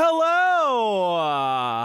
Hello!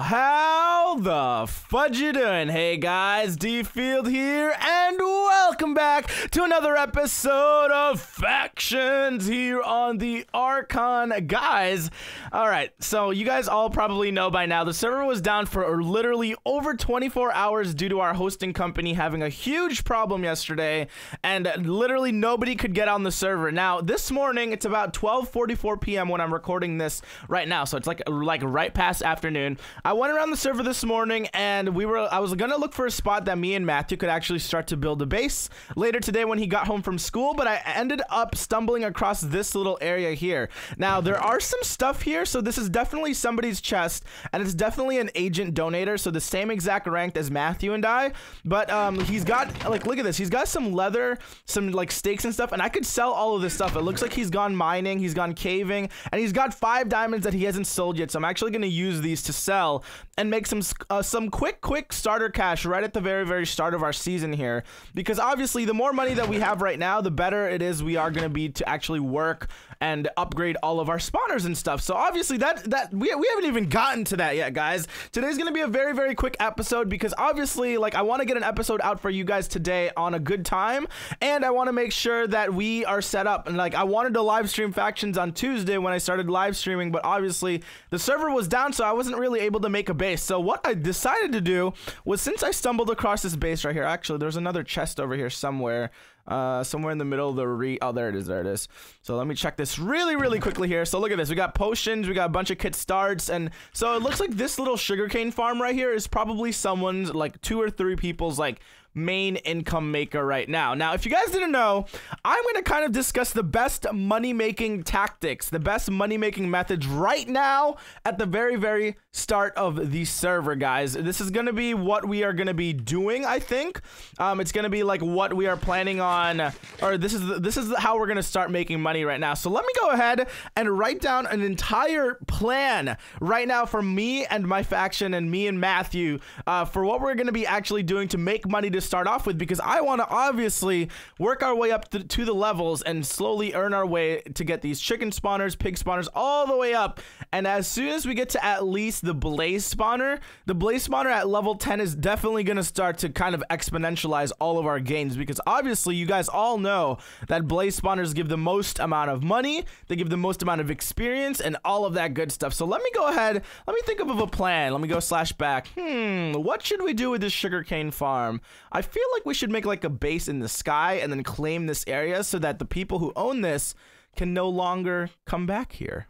How the fudge you doing? Hey guys, D-Field here, and welcome back to another episode of Factions here on the Archon. Guys, alright, so you guys all probably know by now, the server was down for literally over 24 hours due to our hosting company having a huge problem yesterday, and literally nobody could get on the server. Now, this morning, it's about 12:44 p.m. when I'm recording this right now, so it's like right past afternoon. I went around the server this morning, and I was gonna look for a spot that me and Matthew could actually start to build a base later today when he got home from school, but I ended up stumbling across this little area here. Now, there are some stuff here, so this is definitely somebody's chest, and it's definitely an agent donator, so the same exact rank as Matthew and I, but he's got, like, look at this, he's got some leather, some, like, steaks and stuff, and I could sell all of this stuff. It looks like he's gone mining, he's gone caving, and he's got 5 diamonds that he hasn't sold yet, so I'm actually going to use these to sell and make some quick starter cash right at the very start of our season here, because obviously the more money that we have right now, the better it is we are going to be to actually work and upgrade all of our spawners and stuff. So obviously we haven't even gotten to that yet, guys. Today's going to be a very quick episode because obviously, like, I want to get an episode out for you guys today on a good time, and I want to make sure that we are set up. And like, I wanted to live stream Factions on Tuesday when I started live streaming, but obviously the server was down, so I wasn't really able to make a base. So what I decided to do was, since I stumbled across this base right here, actually there's another chest over here somewhere in the middle of the oh, there it is. So let me check this really quickly here. So look at this, we got potions, we got a bunch of kit starts, and so it looks like this little sugarcane farm right here is probably someone's, like, 2 or 3 people's, like, main income maker right now. Now, if you guys didn't know, I'm going to kind of discuss the best money-making tactics, the best money-making methods right now at the very start of the server, guys. This is going to be what we are going to be doing, I think. It's going to be like what we are planning on, or this is how we're going to start making money right now. So let me go ahead and write down an entire plan right now for me and my faction and me and Matthew for what we're going to be actually doing to make money to start off with, because I want to obviously work our way up to the levels and slowly earn our way to get these chicken spawners, pig spawners, all the way up. And as soon as we get to at least the blaze spawner at level 10 is definitely going to start to kind of exponentialize all of our gains, because obviously you guys all know that blaze spawners give the most amount of money, they give the most amount of experience, and all of that good stuff. So let me go ahead, let me think of a plan. Let me go /back. What should we do with this sugarcane farm? I feel like we should make, like, a base in the sky and then claim this area so that the people who own this can no longer come back here.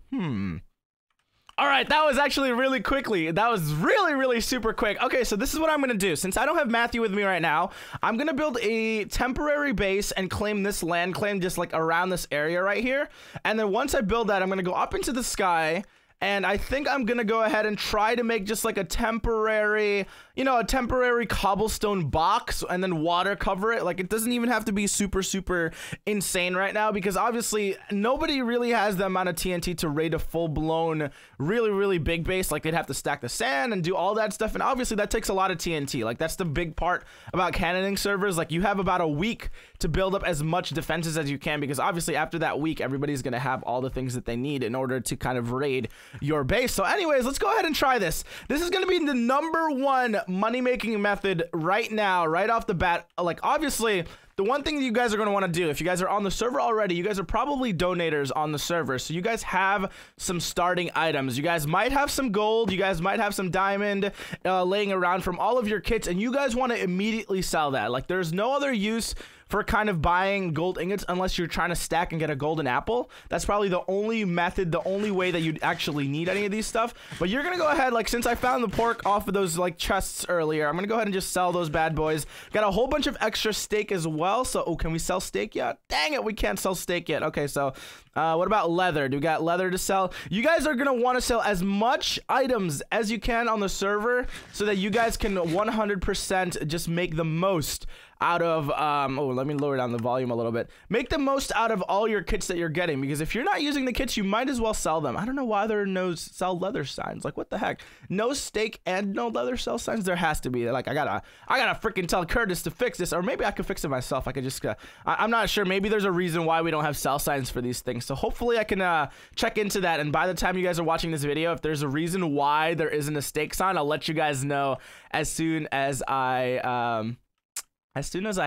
Alright, that was actually really quickly. That was really super quick. Okay, so this is what I'm gonna do. Since I don't have Matthew with me right now, I'm gonna build a temporary base and claim this land claim just, like, around this area right here. And then once I build that, I'm gonna go up into the sky, and I think I'm gonna go ahead and try to make just, like, a temporary, you know, a temporary cobblestone box and then water cover it. Like, it doesn't even have to be super insane right now, because obviously nobody really has the amount of TNT to raid a full-blown really big base. Like, they'd have to stack the sand and do all that stuff, and obviously that takes a lot of TNT. Like, that's the big part about cannoning servers. Like, you have about a week to build up as much defenses as you can, because obviously after that week everybody's gonna have all the things that they need in order to kind of raid your base. So anyways, let's go ahead and try this. This is gonna be the #1 money-making method right now, right off the bat. Like, obviously the one thing that you guys are going to want to do, if you guys are on the server already, you guys are probably donators on the server, so you guys have some starting items. You guys might have some gold, you guys might have some diamond laying around from all of your kits, and you guys want to immediately sell that. Like, there's no other use for kind of buying gold ingots unless you're trying to stack and get a golden apple. That's probably the only method, the only way that you'd actually need any of these stuff. But you're gonna go ahead, like, since I found the pork off of those, like, chests earlier, I'm gonna go ahead and just sell those bad boys. Got a whole bunch of extra steak as well. So, oh, can we sell steak yet? Dang it, we can't sell steak yet. Okay, so what about leather? Do we got leather to sell? You guys are gonna want to sell as much items as you can on the server so that you guys can 100% just make the most out of oh, let me lower down the volume a little bit. Make the most out of all your kits that you're getting, because if you're not using the kits, you might as well sell them. I don't know why there are no sell leather signs. Like, what the heck? No steak and no leather sell signs? There has to be. Like, I gotta freaking tell Curtis to fix this, or maybe I could fix it myself. I could just I'm not sure. Maybe there's a reason why we don't have sell signs for these things. So hopefully I can check into that, and by the time you guys are watching this video, if there's a reason why there isn't a steak sign, I'll let you guys know as soon as I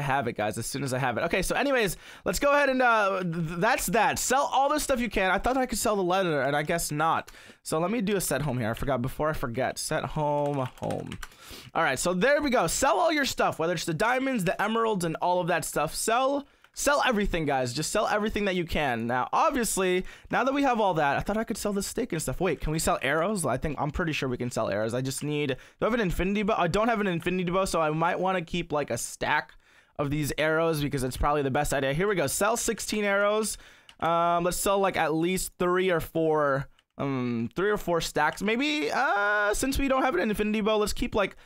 have it, guys. As soon as I have it. Okay, so anyways, let's go ahead and that's that. Sell all the stuff you can. I thought I could sell the leather, and I guess not. So let me do a set home here. I forgot. Before I forget, set home. All right, so there we go. Sell all your stuff, whether it's the diamonds, the emeralds, and all of that stuff. Sell everything, guys. Just sell everything that you can. Now, obviously, now that we have all that, I thought I could sell the steak and stuff. Wait, can we sell arrows? I'm pretty sure we can sell arrows. I just need, do I have an infinity bow? I don't have an infinity bow, so I might want to keep like a stack of these arrows, because it's probably the best idea. Here we go. Sell 16 arrows. Let's sell like at least 3 or 4 stacks. Maybe, since we don't have an infinity bow, let's keep like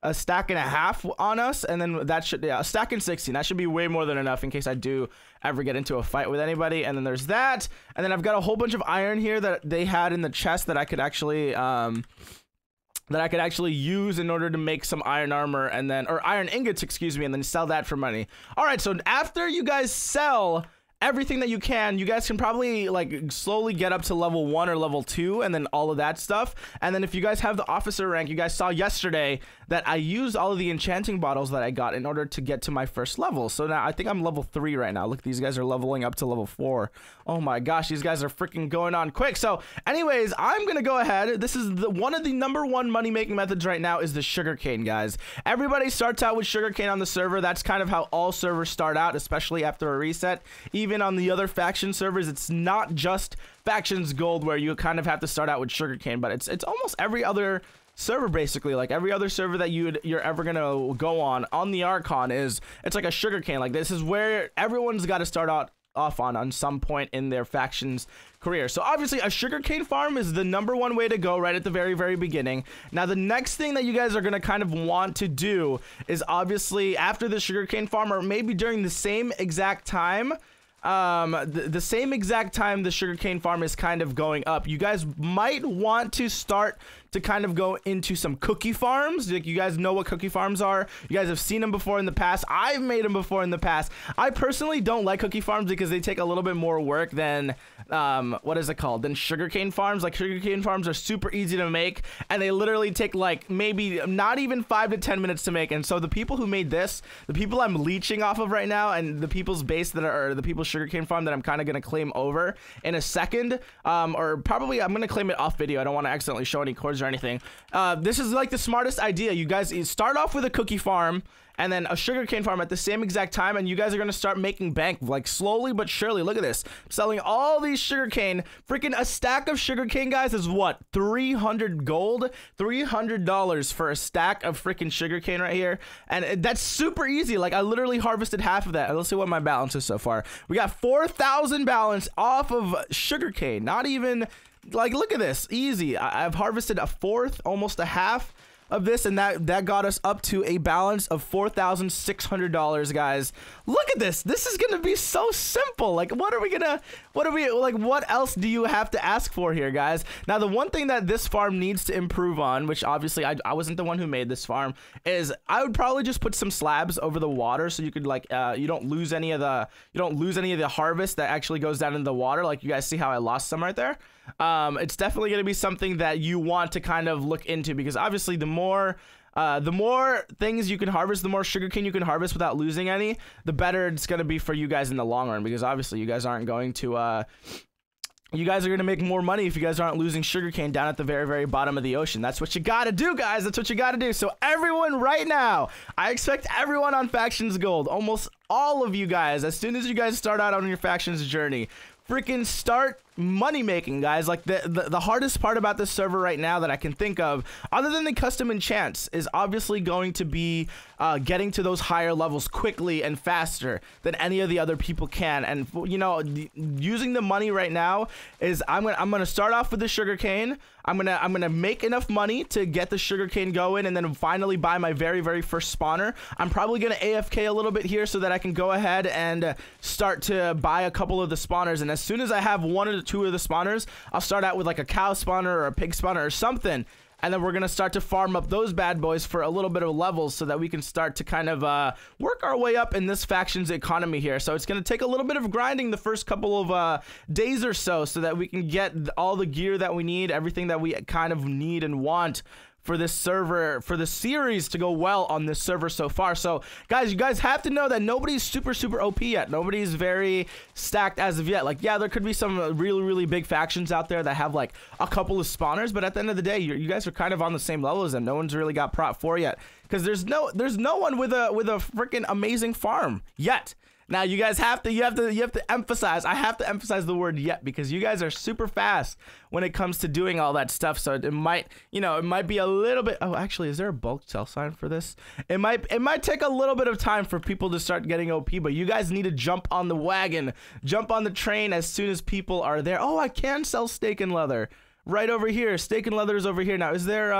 a stack and a half on us, and then that should, yeah, a stack and 16. That should be way more than enough in case I do ever get into a fight with anybody. And then there's that, and then I've got a whole bunch of iron here that they had in the chest that I could actually use in order to make some iron armor, and then, or iron ingots, excuse me, and then sell that for money. All right, so after you guys sell everything that you guys can probably like slowly get up to level 1 or level 2, and then all of that stuff. And then if you guys have the officer rank, you guys saw yesterday that I used all of the enchanting bottles that I got in order to get to my first level. So now I think I'm level 3 right now. Look, these guys are leveling up to level 4. Oh my gosh, these guys are freaking going on quick. So anyways, I'm gonna go ahead. This is one of the #1 money making methods right now is the sugarcane, guys. Everybody starts out with sugarcane on the server. That's kind of how all servers start out, especially after a reset. Even on the other faction servers, it's not just Factions Gold where you kind of have to start out with sugarcane, but it's almost every other server, basically. Like every other server that you're ever gonna go on the Archon it's like a sugarcane. Like, this is where everyone's got to start out off on some point in their faction's career. So obviously a sugarcane farm is the #1 way to go right at the very beginning. Now the next thing that you guys are going to kind of want to do is, obviously, after the sugarcane farm, or maybe during the same exact time, the same exact time the sugarcane farm is kind of going up, you guys might want to start to kind of go into some cookie farms. Like, you guys know what cookie farms are. You guys have seen them before in the past. I've made them before in the past. I personally don't like cookie farms because they take a little bit more work than what is it called, than sugarcane farms. Like, sugarcane farms are super easy to make, and they literally take like maybe not even 5 to 10 minutes to make. And so the people who made this, the people I'm leeching off of right now, and the people's base that are the people's sugarcane farm that I'm kind of gonna claim over in a second, or probably I'm gonna claim it off video. I don't want to accidentally show any cords or anything. This is like the smartest idea. You guys start off with a cookie farm and then a sugarcane farm at the same exact time, and you guys are going to start making bank, like, slowly but surely. Look at this. Selling all these sugarcane. Freaking a stack of sugarcane, guys, is what? 300 gold? $300 for a stack of freaking sugarcane right here. And that's super easy. Like, I literally harvested half of that. Let's see what my balance is so far. We got 4,000 balance off of sugarcane. Not even, like, look at this. Easy. I've harvested a fourth, almost a half of this, and that got us up to a balance of $4,600, guys. Look at this. This is gonna be so simple. Like, what else do you have to ask for here, guys? Now, the one thing that this farm needs to improve on, which obviously I wasn't the one who made this farm, is I would probably just put some slabs over the water so you could, like, you don't lose any of the harvest that actually goes down into the water. Like, you guys see how I lost some right there? It's definitely going to be something that you want to kind of look into, because obviously the more things you can harvest, the more sugarcane you can harvest without losing any, the better it's going to be for you guys in the long run, because obviously you guys aren't going to you guys are going to make more money if you guys aren't losing sugarcane down at the very bottom of the ocean. That's what you got to do, guys. That's what you got to do. So everyone right now, I expect everyone on Factions Gold, almost all of you guys, as soon as you guys start out on your Factions journey, freaking start money making, guys. Like the hardest part about this server right now that I can think of, other than the custom enchants, is obviously going to be getting to those higher levels quickly and faster than any of the other people can. And you know, using the money right now is I'm gonna start off with the sugarcane. I'm gonna make enough money to get the sugarcane going, and then finally buy my very first spawner. I'm probably gonna AFK a little bit here so that I can go ahead and start to buy a couple of the spawners. And as soon as I have 1 or 2 of the spawners, I'll start out with like a cow spawner or a pig spawner or something. And then we're going to start to farm up those bad boys for a little bit of levels so that we can start to kind of work our way up in this faction's economy here. So it's going to take a little bit of grinding the first couple of days or so that we can get all the gear that we need, everything that we kind of need and want for this server, for the series to go well on this server so far. So guys, you guys have to know that nobody's super OP yet. Nobody's very stacked as of yet. Like, yeah, there could be some really big factions out there that have like a couple of spawners, but at the end of the day, you guys are kind of on the same level as them. No one's really got Prop 4 yet, because there's no one with a freaking amazing farm yet. Now you guys have to emphasize, I have to emphasize the word yet, because you guys are super fast when it comes to doing all that stuff. So it might, you know, it might be a little bit, oh, actually, is there a bulk sell sign for this? It might take a little bit of time for people to start getting OP, but you guys need to jump on the wagon, jump on the train as soon as people are there. Oh, I can sell steak and leather right over here. Steak and leather is over here. Now, is there,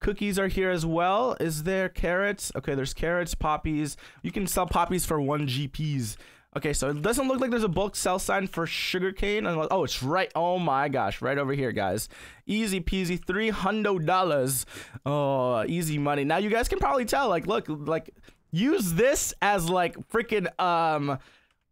cookies are here as well. Is there carrots? Okay, there's carrots, poppies. You can sell poppies for 1 GPs. Okay, so it doesn't look like there's a bulk sell sign for sugarcane. Oh, it's right. Oh my gosh, right over here, guys. Easy peasy, $300. Oh, easy money. Now you guys can probably tell. Like, look, like use this as like freaking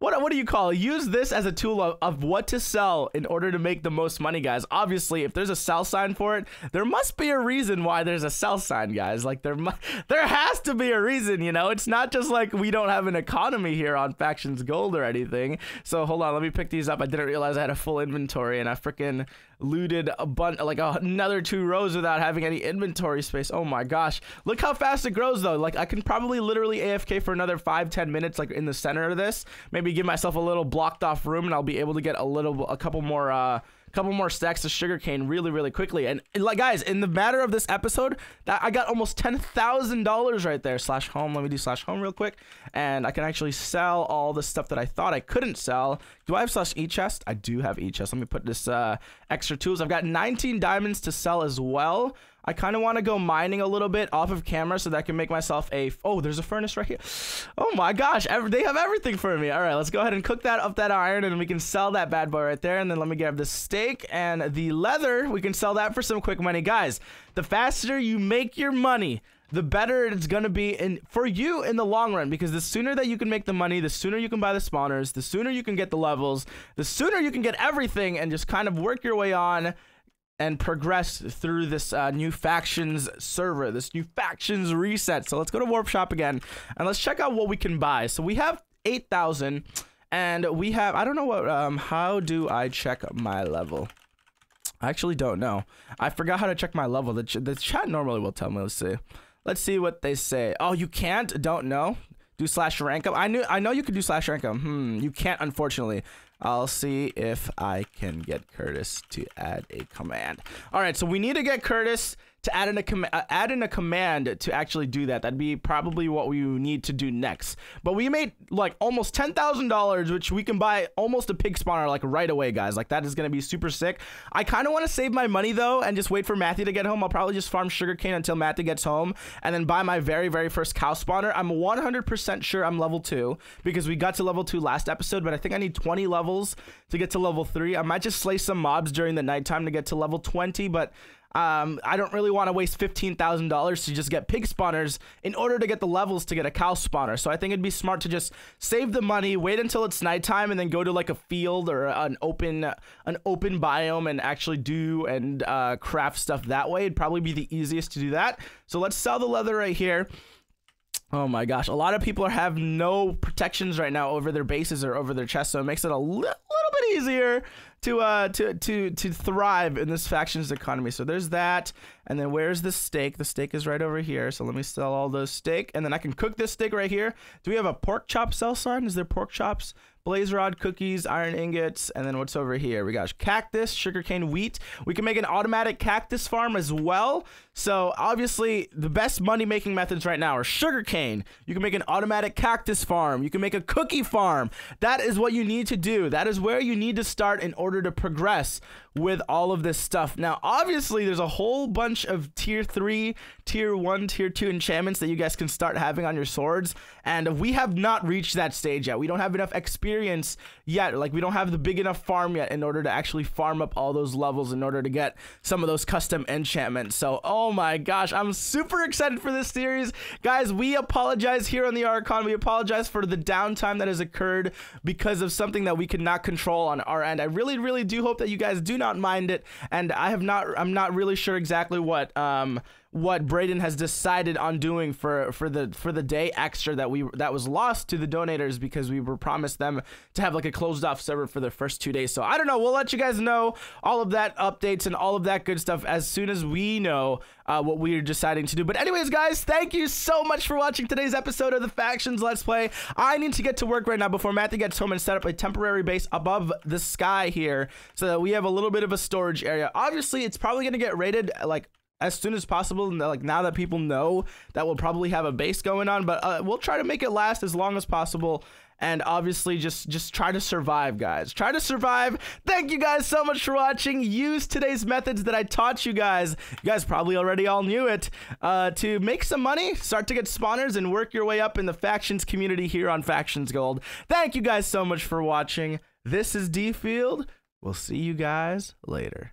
what do you call it? Use this as a tool of what to sell in order to make the most money, guys. Obviously, if there's a sell sign for it, there must be a reason why there's a sell sign, guys. Like there has to be a reason, you know? It's not just like we don't have an economy here on Factions Gold or anything. So hold on, let me pick these up. I didn't realize I had a full inventory, and I freaking looted a bunch, like another 2 rows without having any inventory space. Oh my gosh. Look how fast it grows though. Like I can probably literally AFK for another 5-10 minutes, like in the center of this. Maybe give myself a little blocked off room, and I'll be able to get a couple more stacks of sugarcane really quickly. And like guys, in the matter of this episode, that I got almost $10,000 right there. /home. Let me do /home real quick, and I can actually sell all the stuff that I thought I couldn't sell. Do I have /e-chest? I do have e-chest. Let me put this extra tools. I've got 19 diamonds to sell as well. I kind of want to go mining a little bit off of camera so that I can make myself a... Oh, there's a furnace right here. Oh my gosh, they have everything for me. All right, let's go ahead and cook that up, that iron, and we can sell that bad boy right there. And then let me grab the steak and the leather. We can sell that for some quick money. Guys, the faster you make your money, the better it's going to be for you in the long run, because the sooner that you can make the money, the sooner you can buy the spawners, the sooner you can get the levels, the sooner you can get everything and just kind of work your way on and progress through this new factions server, this new factions reset. So let's go to Warp Shop again, and let's check out what we can buy. So we have 8,000, and we have, I don't know what, how do I check my level? I actually don't know. I forgot how to check my level. The chat normally will tell me. Let's see what they say. Oh, you can't? Don't know. Do /rank up. I know you could do /rank up. You can't, unfortunately. I'll see if I can get Curtis to add a command. All right, so we need to get Curtis to add in a command to actually do that. That'd be probably what we need to do next. But we made like almost $10,000, which we can buy almost a pig spawner like right away, guys. Like that is gonna be super sick. I kind of want to save my money though and just wait for Matthew to get home. I'll probably just farm sugarcane until Matthew gets home, and then buy my very first cow spawner. I'm 100% sure I'm level 2 because we got to level 2 last episode, but I think I need 20 levels to get to level 3. I might just slay some mobs during the nighttime to get to level 20, but I don't really want to waste $15,000 to just get pig spawners in order to get the levels to get a cow spawner. So I think it'd be smart to just save the money, wait until it's nighttime, and then go to like a field or an open biome and actually do and craft stuff that way. It'd probably be the easiest to do that. So let's sell the leather right here. Oh my gosh, a lot of people have no protections right now over their bases or over their chests, so it makes it a little bit easier to thrive in this factions economy. So there's that. And then where's the steak? The steak is right over here. So let me sell all those steak, and then I can cook this steak right here. Do we have a pork chop sell sign? Is there pork chops? Blaze rod, cookies, iron ingots, and then what's over here? We got cactus, sugarcane, wheat. We can make an automatic cactus farm as well. So obviously the best money making methods right now are sugarcane. You can make an automatic cactus farm. You can make a cookie farm. That is what you need to do. That is where you need to start in order to progress with all of this stuff. Now, obviously there's a whole bunch of tier 3, tier 1, tier 2 enchantments that you guys can start having on your swords. And we have not reached that stage yet. We don't have enough experience yet. Like, we don't have the big enough farm yet in order to actually farm up all those levels in order to get some of those custom enchantments. So, oh my gosh, I'm super excited for this series. Guys, we apologize here on the Archon. We apologize for the downtime that has occurred because of something that we could not control on our end. I really, really do hope that you guys do not mind it. And I'm not really sure exactly what Braden has decided on doing for the day extra that was lost to the donators, because we were promised them to have like a closed off server for the first 2 days. So I don't know. We'll let you guys know all of that updates and all of that good stuff as soon as we know what we are deciding to do. But anyways, guys, thank you so much for watching today's episode of the Factions Let's Play. I need to get to work right now before Matthew gets home and set up a temporary base above the sky here so that we have a little bit of a storage area. Obviously, it's probably going to get raided like as soon as possible, like now that people know that we'll probably have a base going on, but we'll try to make it last as long as possible. And obviously just try to survive, guys. Try to survive. Thank you guys so much for watching. Use today's methods that I taught you guys. You guys probably already all knew it, to make some money, start to get spawners, and work your way up in the factions community here on Factions Gold. Thank you guys so much for watching. This is D Field. We'll see you guys later.